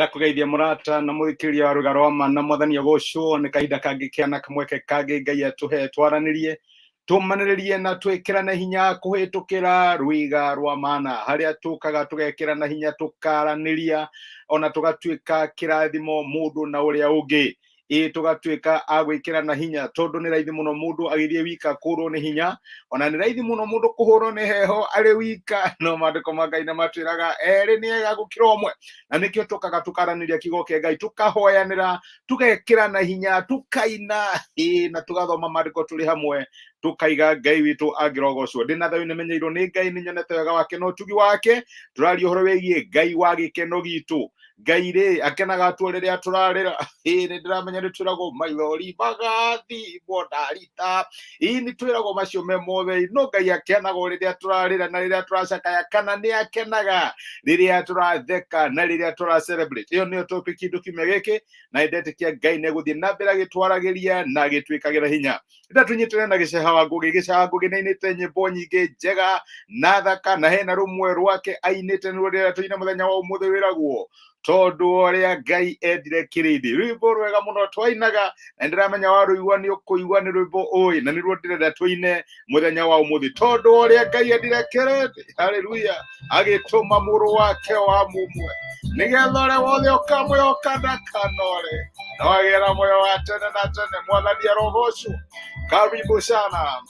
ndakugeithia murata na muthikiria wa rugaro ma na mwathani agocwo ni kahinda kangi kiana kamweke kangi ngai atuhe twaranirie tumaniririe na twikirana hinya kuhitukira rwiga rwa mana haria tukaga tugekirana hinya tukaraniria ona tugatuika kirathimo mundu na uria ungi tugatuika agwikirana hinya tondu ni raithi muno mundu agithie wika kurwo ni hinya ona ni raithi muno mundu kuhurwo ni heho ari wika no mandiko ma Ngai na matwiraga eri ni ega gukira umwe na nikio tukaga tukaraniria kigo kia Ngai tukahoyanira tugekirana hinya tukaina na tugathoma mandiko turi hamwe tukaiga Ngai witu agirogocwo ndina thayu ni menyeirwo ni Ngai ni nyonete wega wake no tugi wake turaria uhoro wigie Ngai wa gikeno gitu Ngai ri akenaga tu riria turarira ni ndiramenya ni twiragwo maithori magathi bondarita ni twiragwo macio me mothe no Ngai akenaga riria turarira na riria turacakaya kana ni akenaga riria turatheka na riria tura celebrate iyo ni topic kindu kime giki na idetikia Ngai ne guthie na mbere gitwaragiria na gitwikagira hinya ndatunyitire na giceha ngugi na inite nyimbo nyingi njega na thaka na hena rumwe rwake ainite nuria tuina muthenya wa umuthe wiragwo tondu uria Ngai endire kirindi rwimbo rwega muno twainaga na ndiramenya waruigwa ni ukuigwa ni rwimbo oi na nirwo ndirenda twaine muthenya wa umuthi tondu uria Ngai endire kirindi haleluya agituma muru wake wa mumwe nigetha uria wothe ukamwioka ndakanore na wagera moyo wa tene na tene mwathani arogocu karibu sana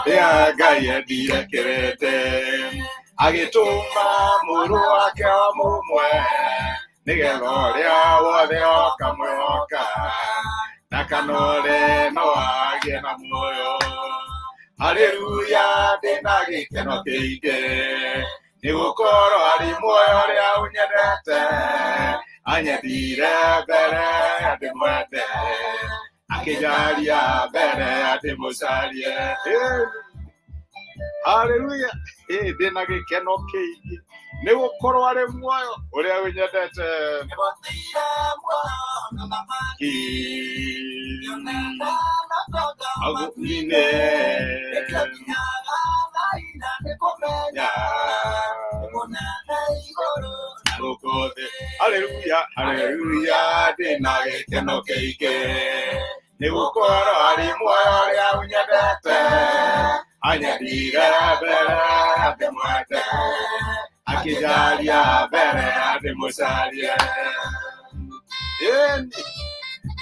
ya Ngai endire kirindi agituma muru wake wa mumwe nigetha uria wothe ukamwioka ndakanore no agie na muoyo haleluya ndina gikeno kiingi nigukorwo ari muoyo uria unyendete anyendire mbere ndimwende akijaria mbere ndimucarie haleluya ndina gikeno kiingi nigukorwo ari muoyo uria unyendete agumine haleluya haleluya ndina gikeno kiingi nigukorwo ari muoyo uria unyendete anyendire mbere ndimwende akijaria mbere ndimucarie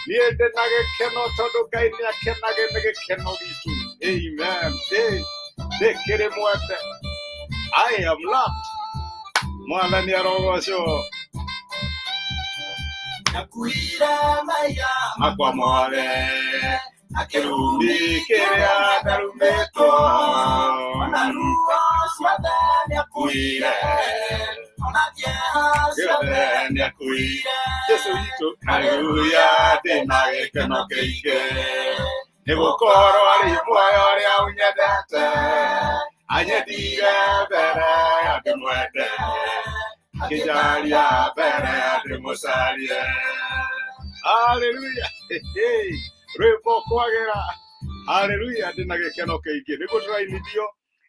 niĩ ndĩna gĩkeno tondũ Ngai nĩ akenage nĩ gĩkeno gitu amen ndĩkĩrĩ mwende I am loved mwathani arogocwo nakuira maya makwa mothe akirumi kĩrĩa ndarumĩtwo ona ruo ciothe nĩakuire ona kĩeha ciothe nĩakuire Jesu witũ haleluya ndĩna gĩkeno kĩingĩ nĩgũkorwo arĩ muoyo ũrĩa unyendete anyendire mbere ndĩmwende akĩnjaria mbere ndĩmũcarie haleluya rwĩmbo kwagĩra haleluya ndĩna gĩkeno kĩingĩ nĩguo tũrainithio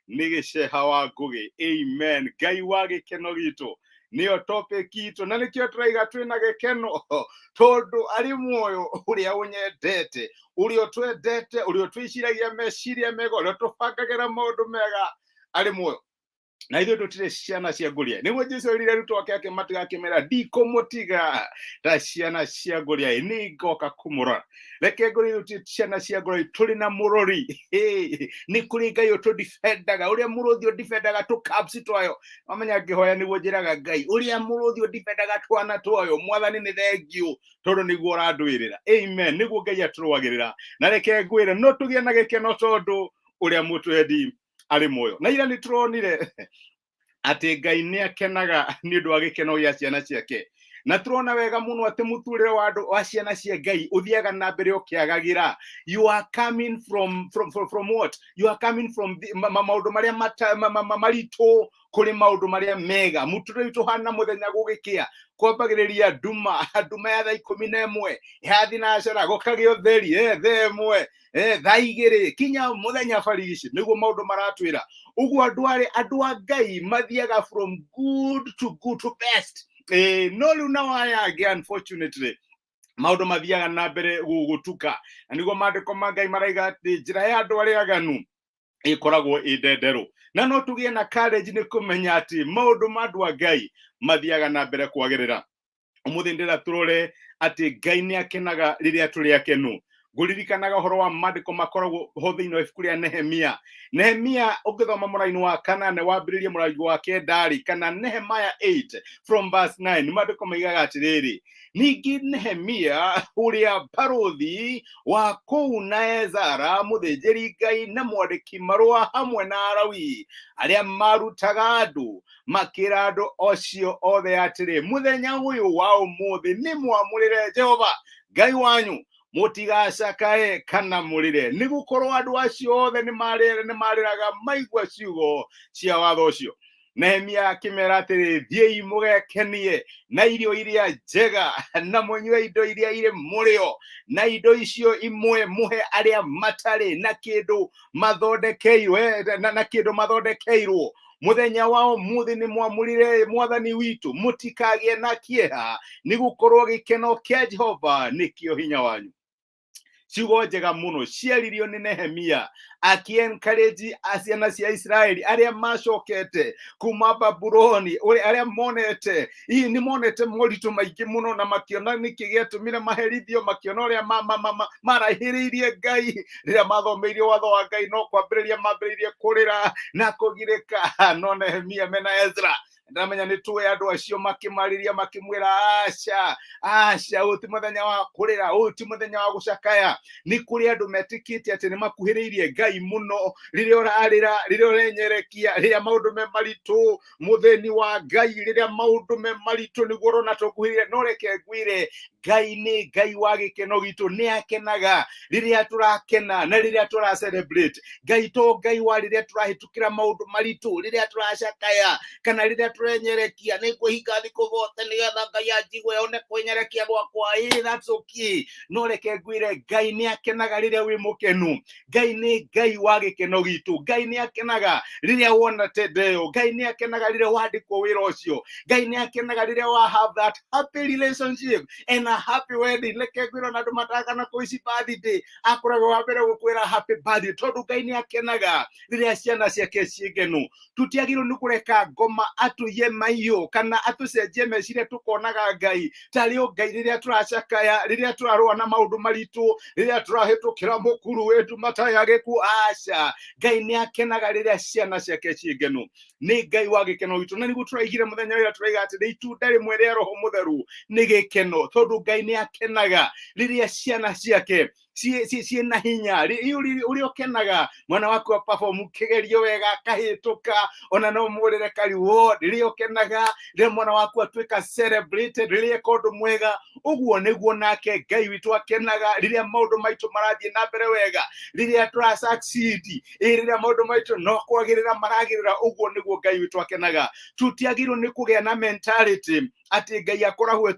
nĩ gĩceha wa ngũgĩ amen Ngai wa gĩkeno gitũ nĩyo topic itũ na nĩkĩo tũraiga twĩna gĩkeno tondu arĩ muoyo ũrĩa ũnyendete ũrĩa twendete ũrĩa twĩciragia meciria mega ũrĩa tũbangagĩra maũndũ mega arĩ muoyo na ithuĩ tũtirĩ ciana cia ngũria nĩguo Jesũ erire arutwo ake akĩmatiga akĩmera ndikũmũtiga ta ciana cia ngũria nĩ ngoka kũmũrora reke ngũria tũtirĩ ciana cia ngũria tũrĩ na mũrori nĩ kũrĩ Ngai ũtũdifendaga ũrĩa mũrũthi ũdifendaga tũkapsi twayo wamenya ngĩhoya nĩguo njĩraga Ngai ũrĩa mũrũthi ũdifendaga twana twayo mwathani nĩ thengiũ tondũ nĩguo ũrandwĩrĩra amen nĩguo Ngai atũrũagĩrĩra na reke ngwĩre no tũgĩe na gĩkeno tondũ ũrĩa mũtwendi arĩ muoyo na ira nĩ tũronire atĩ Ngai nĩ akenaga nĩ ũndũ wa gĩkeno gĩa ciana ciake na tũrona wega mũno atĩ mũtũrĩre wa andũ wa ciana cia Ngai ũthiaga na mbere ũkĩagagĩra you are coming from what you are coming from maũndũ marĩa maritũ kũrĩ maũndũ marĩa mega mũtũrĩre witũ hana mũthenya gũgĩkĩa kwambagĩrĩria nduma ya thaa 11 yathi na cera gũkagĩa ũtheri thaa 1 thaa 2 kinya mũthenya barigici nĩguo maũndũ maratwĩra ũguo andũ a Ngai mathiaga from good to best no riu na wayage unfortunately maundu mathiaga na mbere gugutuka na niguo mandiko ma Ngai maraiga ati njira ya andu aria aganu ikoragwo indendero na no tugie na courage ni kumenya ati maundu ma andu a Ngai mathiaga na mbere kwagirira. Umuthi ndira turore ati Ngai ni akenaga riria turi akenu. Nguririkanaga horo wa mandiko makoragwo ho thiini wa ibuku ria Nehemia ukithoma muraini wa 8 wambiririe muraini wa 9 kana Nehemiah 8 from verse 9 mandiko maigaga atiriri ningi Nehemia uria barothi wa kuu na Ezara muthinjiri Ngai na mwandiki marua hamwe na Alawi aria marutaga andu makira andu ocio othe atiri muthenya uyu wa umuthi ni mwamurire Jehova Ngai wanyu mutigacakae kana murire nigukorwo andu acio othe ni mariraga maigua ciugo cia watho ucio. Nehemia akimera atiri thiei mugekenie na irio iria njega na munywe indo iria iri murio na indo icio imwe muhe aria matari na kindu mathondekeirwe na kindu mathondekeirwo muthenya wao muthi ni mwamurire mwathani witu mutikagie na kieha nigukorwo gikeno kia Jehova nikio hinya wanyu. Ciugo njega muno ciaririo ni Nehemia aki-encourage ciana cia Israeli aria macokete kuma Babuloni aria monete ni monete moritu maingi muno na makiona niki giatumire maherithio makiona aria marahiririe Ngai riria mathomeirio watho wa Ngai no kwambiriria mambiririe kurira na kugirika. No Nehemia mena Ezra ndamenya ni tuwe andu acio makimariria makimwira aca uti muthenya wa kurira uti muthenya wa gucakaya ni kuri andu metikite ati ni makuhiriirie Ngai muno riria urarira riria urenyerekia riria maundu me maritu mutheni wa Ngai riria maundu me maritu niguo rona tukuhirie no reke ngwire Ngai ni Ngai wa gikeno gitu ni akenaga riria turakena na riria tura celebrate. Ngai to Ngai wa riria turahitukira maundu maritu riria turacakaya kana riria turenyerekia ni kuhinga thiko vote nigetha Ngai ajigwe one kwenyerekia gwakwa that's okay. No reke ngwire Ngai ni akenaga riria wi mukenu. Ngai ni Ngai wa gikeno gitu. Ngai ni akenaga riria wona tendeo. Ngai ni akenaga riria wandikwo wira ucio. Ngai ni akenaga riria wa have that happy relationship and a happy wedding. Reke ngwire na andu mataka na kuici birthday akoragwo wa mbere gukwira happy birthday tondu Ngai ni akenaga riria ciana ciake ciengenu. Tutiagirwo ni kureka ngoma atuye maiyo kana atucenjie meciria tukonaga Ngai tari o Ngai riria turacakaya riria turarua na maundu maritu riria turahitukira mukuru wetu matayageku aca. Ngai ni akenaga riria ciana ciake ciengenu. Ni Ngai wa gikeno gitu na niguo turaigire muthenya wira turaiga ati ni itunda rimwe ria Roho Mutheru ni gikeno tondu Ngai ni akenaga riria ciana ciake sie na hinya uri okenaga mwana wako perform kigerio wega kahituka ona no murire kari wo riria okenaga riria mwana wako atuika celebrated riria kondu mwega uguo niguo nake Ngai witu akenaga riria maundu maitu marathie na mbere wega riria tura succeed riria maundu maitu no kwagirira maragirira uguo niguo Ngai witu akenaga. Tutiagirwo ni kugia na mentality ati Ngai akoragwo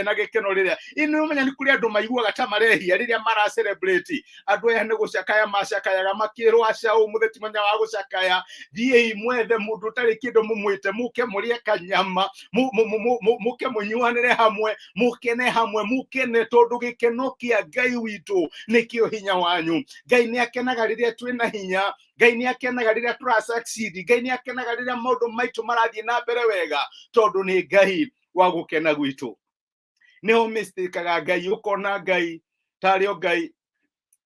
na gikeno riria ino menya ni kuri andu maiguaga ta marehia riria mara celebrate andu aya ni gucakaya macakayaga makirwo aca umutheti menya wa gucakaya thiei mwethe mundu tari kindu mumwite muke murie kanyama muke munyuanire hamwe mukene hamwe mukene tondu gikeno kia Ngai witu nikio hinya wanyu. Ngai ni akenaga riria twina hinya. Ngai ni akenaga riria tura succeed. Ngai ni akenaga riria maundu maitu marathie na mbere wega tondu ni Ngai wa gukena gwitu. Niho mistikaga Ngai ukona Ngai tari o Ngai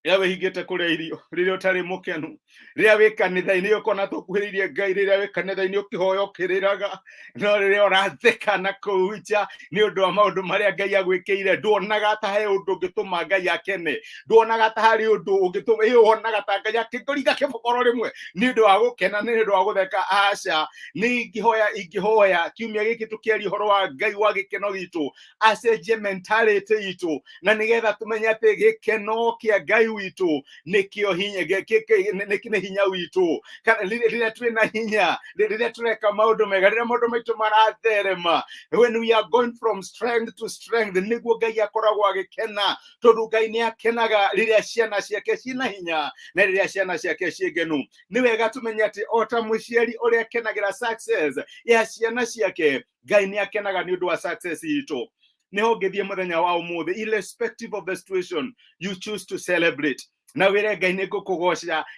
yawe higete kuria irio riria utari mukenu riria wi kanitha-ini ukona tukuhiririe Ngai riria wi kanitha-ini ukihoya ukiriraga no riria uratheka na kuuja ni undu wa maundu maria Ngai agwikiire nduonaga ta he undu ngituma Ngai akene nduonaga ta hari undu ungituma wonaga ta Ngai akikuringa kibokoro rimwe ni undu wa gukena ni undu wa gutheka aca ni ingihoya kiumia giki tukiari horo wa Ngai wa gikeno gitu acenjie mentality itu na nigetha tumenye ati gikeno kia Ngai witũ nĩkĩo hinya nĩ hinya witũ kana rĩrĩa twĩna hinya rĩrĩa tũreka maũndũ mega rĩrĩa maũndũ maitũ maratherema when we are going from strength to strength nĩguo Ngai akoragwo agĩkena tondũ Ngai nĩ akenaga rĩrĩa ciana ciake ciĩna hinya na rĩrĩa ciana ciake ciĩngenu nĩ wega tũmenye atĩ o ta mũciari ũrĩa akenagĩra success ya ciana ciake Ngai nĩ akenaga nĩ ũndũ wa success itũ nĩho ngĩthiĩ mũthenya wa ũmũthĩ irrespective of the situation you choose to celebrate na wĩre Ngai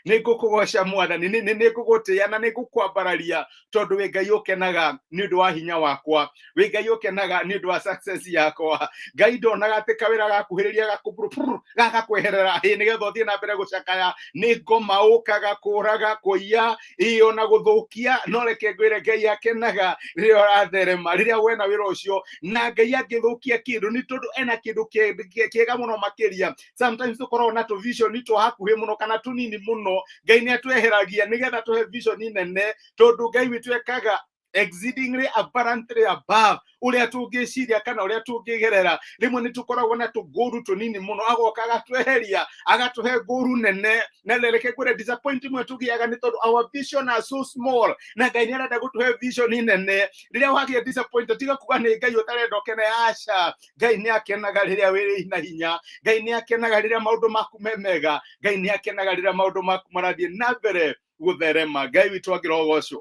nĩngũkũgoca mwathani nĩngũgũtĩĩa na nĩngũkwambararia tondũ wĩ Ngai ũkenaga nĩ ũndũ wa hinya wakwa wĩ Ngai ũkenaga nĩ ũndũ wa success yakwa Ngai ndonaga atĩ kawĩra gakuhĩrĩria gagakweherera nĩgetha ũthiĩ na mbere gũcakaya nĩ ngoma ũkaga kũraga kũiya ona gũthũkia no reke ngwĩre Ngai akenaga rĩrĩa ũratherema rĩrĩa wena wĩra ũcio na Ngai angĩthũkia kĩndũ nĩ tondũ ena kĩndũ kĩega mũno makĩria sometimes tũkoragwo na vision tũ hakuhĩ mũno kana tũnini mũno Ngai nĩ atweheragia nĩgetha tũhe vision nene tondũ Ngai witũ ekaga exceedingly abundantly above ũrĩa tũngĩciria kana ũrĩa tũngĩgerera rĩmwe nĩ tũkoragwo na tũgũru tũnini mũno agoka agatweheria agatũhe ngũru nene na reke ngwĩre disappointment tũgĩaga nĩ tondũ our vision are so small na Ngai nĩ arenda gũtũhe vision nene rĩrĩa wagĩa disappointed tiga kuga nĩ Ngai ũtarenda ũkene aca Ngai nĩ akenaga rĩrĩa wĩrĩ na hinya Ngai nĩ akenaga rĩrĩa maũndũ maku me mega Ngai nĩ akenaga rĩrĩa maũndũ maku marathiĩ na mbere gũtherema Ngai witũ angĩrogocwo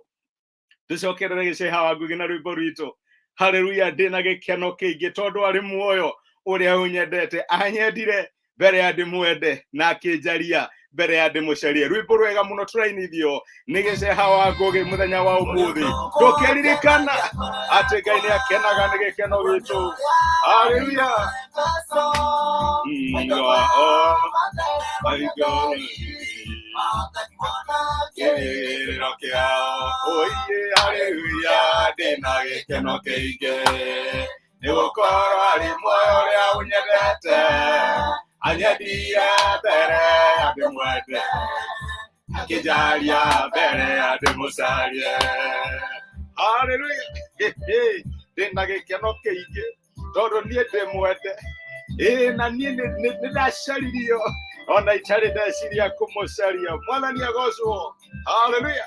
tucokerere gĩceha wa ngugi na rwĩmbo rwitũ haleluya ndĩna gĩkeno kĩingĩ tondũ arĩ muoyo ũrĩa ũnyendete anyendire mbere ya ndĩmwende na akĩnjaria mbere ya ndĩmũcarie rwĩmbo rwega mũno tũrainithio nĩ gĩceha wa ngugi mũthenya wa ũmũthĩ tũkĩririkana atĩ Ngai nĩ akenaga nĩ gĩkeno gitũ haleluya haleluya ndĩna gĩkeno kĩingĩ nĩgũkorwo arĩ muoyo ũrĩa ũnyendete anyendire mbere ya ndĩmwende akĩnjaria mbere ya ndĩmũcarie haleluya ndĩna gĩkeno kĩingĩ tondũ niĩ ndĩmwende na niĩ nĩ ndacaririo ona itarĩ ndeciria kũmũcaria mwathani agocwo haleluya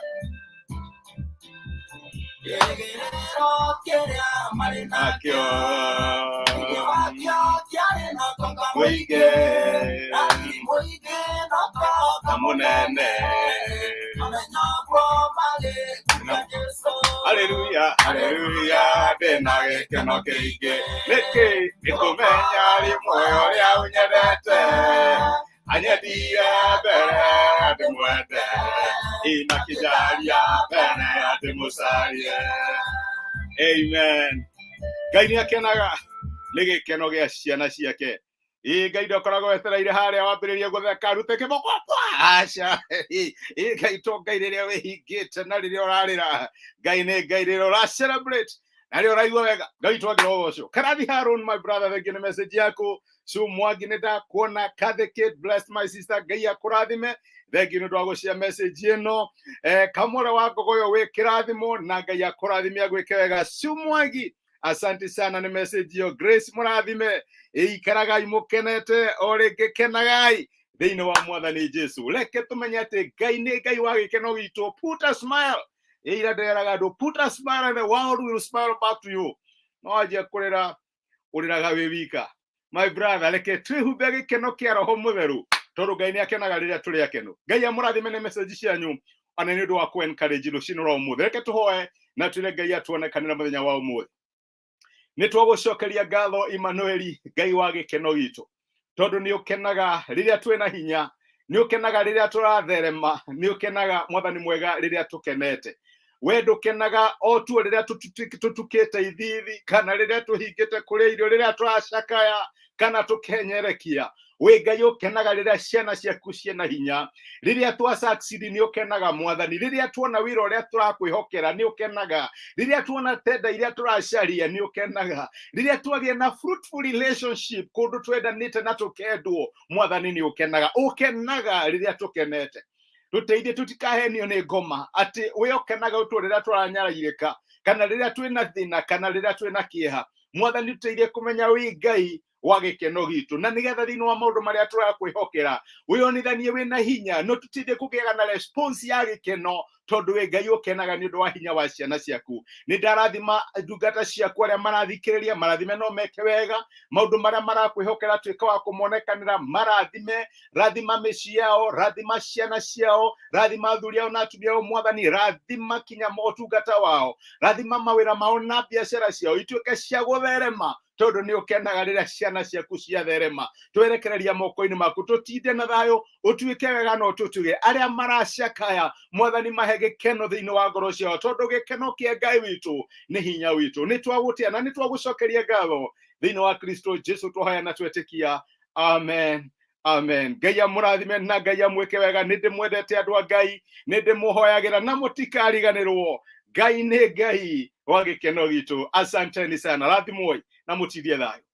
akĩo mũingĩ na mũnene haleluya haleluya ndĩna gĩkeno kĩingĩ nĩkĩ nĩkũmenya arĩ muoyo ũrĩa ũnyendete anyendire mbere ya ndĩmwende na akĩnjaria mbere ya ndĩmũcarie amen Ngai nĩ akenaga nĩ gĩkeno gĩa ciana ciake Ngai ndokoragwo wetereire harĩa wambĩrĩrie gũtheka rute kĩboko aca Ngai to Ngai rĩrĩa wĩhingĩte na rĩrĩa ũrarĩra Ngai nĩ Ngai rĩrĩa ũracelebrate na rĩrĩa ũraigua wega Ngai twagĩrwo ũcio Karathi Harun my brother thank you nĩ message yaku so Mwangi nĩ ndakuona Kathy Kate bless my sister Ngai akũrathime thank you nĩ ũndũ wa gũcia message ĩno Kamũra wa Ngogoyo wĩ kĩrathimo na Ngai akũrathime agwĩke wega so Mwangi asante sana nĩ message yo Grace mũrathime ikaragai mũkenete o rĩngĩ kenagai thĩinĩ wa mwathani Jesu reke tũmenye atĩ Ngai nĩ Ngai wa gĩkeno witũ put a smile ira nderaga andũ put a smile and the world will smile back to you no anjia kũrĩra ũrĩraga wĩ wika my brother reke twĩhumbe gĩkeno kĩa roho mũtheru tondũ Ngai nĩ akenaga rĩrĩa tũrĩ akenu Ngai amũrathime nĩ message cianyu ona nĩ ũndũ wa ku encourage rũciinĩ rwa ũmũthĩ reke tũhoe na twĩre Ngai atuonekanĩra mũthenya wa ũmũthĩ nĩ twagũcokeria ngatho Emmanuel Ngai wa gĩkeno gitũ tondũ nĩ ũkenaga rĩrĩa twĩna hinya nĩ ũkenaga rĩrĩa tũratherema nĩ ũkenaga mwathani mwega rĩrĩa tũkenete we ndũkenaga o tu rĩrĩa tũtukĩte ithithi kana rĩrĩa tũhingĩte kũrĩa irio rĩrĩa tũracakaya kana tũkenyerekia we Ngai ũkenaga rĩrĩa ciana ciaku ciĩna hinya rĩrĩa twa succeed nĩ ũkenaga mwathani rĩrĩa tuona wĩra ũrĩa tũrakwĩhokera nĩ ũkenaga rĩrĩa tuona tenda iria tũracaria nĩ ũkenaga rĩrĩa twagĩa na fruitful relationship kũndũ twendanĩte na tũkendwo mwathani nĩ ũkenaga rĩrĩa tũkenete tũteithie tũtikahenio nĩ ngoma atĩ we ũkenaga ũtũ rĩrĩa tũranyarairĩka kana rĩrĩa twĩna thĩna kana rĩrĩa twĩna kĩeha mwathani tũteithie kũmenya wĩ Ngai wa gĩkeno gitu na nigetha thĩinĩ wa maũndũ marĩa tũrakwĩhokera wĩonithanie wĩna hinya no tũtinde kũgĩaga na response ya gĩkeno tondu we Ngai ũkenaga nĩ ũndũ wa hinya wa ciana ciaku. Nĩ ndarathima ndungata ciaku arĩa marathikĩrĩria, marathime no meke wega maũndũ marĩa marakwĩhokera tuĩka wa kũmonekanĩra, marathime, rathima mĩciĩ yao, rathima ciana ciao, rathima athuri ao na atumia ao Mwathani, rathima kinya motungata wao, rathima mawĩra mao na biacara ciao ituĩke cia gũtherema tondu nĩ ũkenaga rĩrĩa ciana ciaku ciatherema. Twerekereria moko-inĩ maku tũtinde na thayũ, ũtuĩke wega no tũtuge arĩa maracakaya Mwathani mahe gĩkeno thĩinĩ wa ngoro ciao tondu gĩkeno kĩa Ngai witũ nĩ hinya witũ. Nĩ twagũtĩa na nĩ twagũcokeria ngatho thĩinĩ wa Kristo Jesu tũhoya na twetĩkia, amen, amen. Ngai amũrathime na Ngai amwĩke wega. Nĩ ndĩmwendete andũ a Ngai, nĩ ndĩmũhoyagĩra na mũtikariganĩrwo. Ngai nĩ Ngai wa gĩkeno gitũ. Asanteni sana, rathimoi na mũtithie thayũ.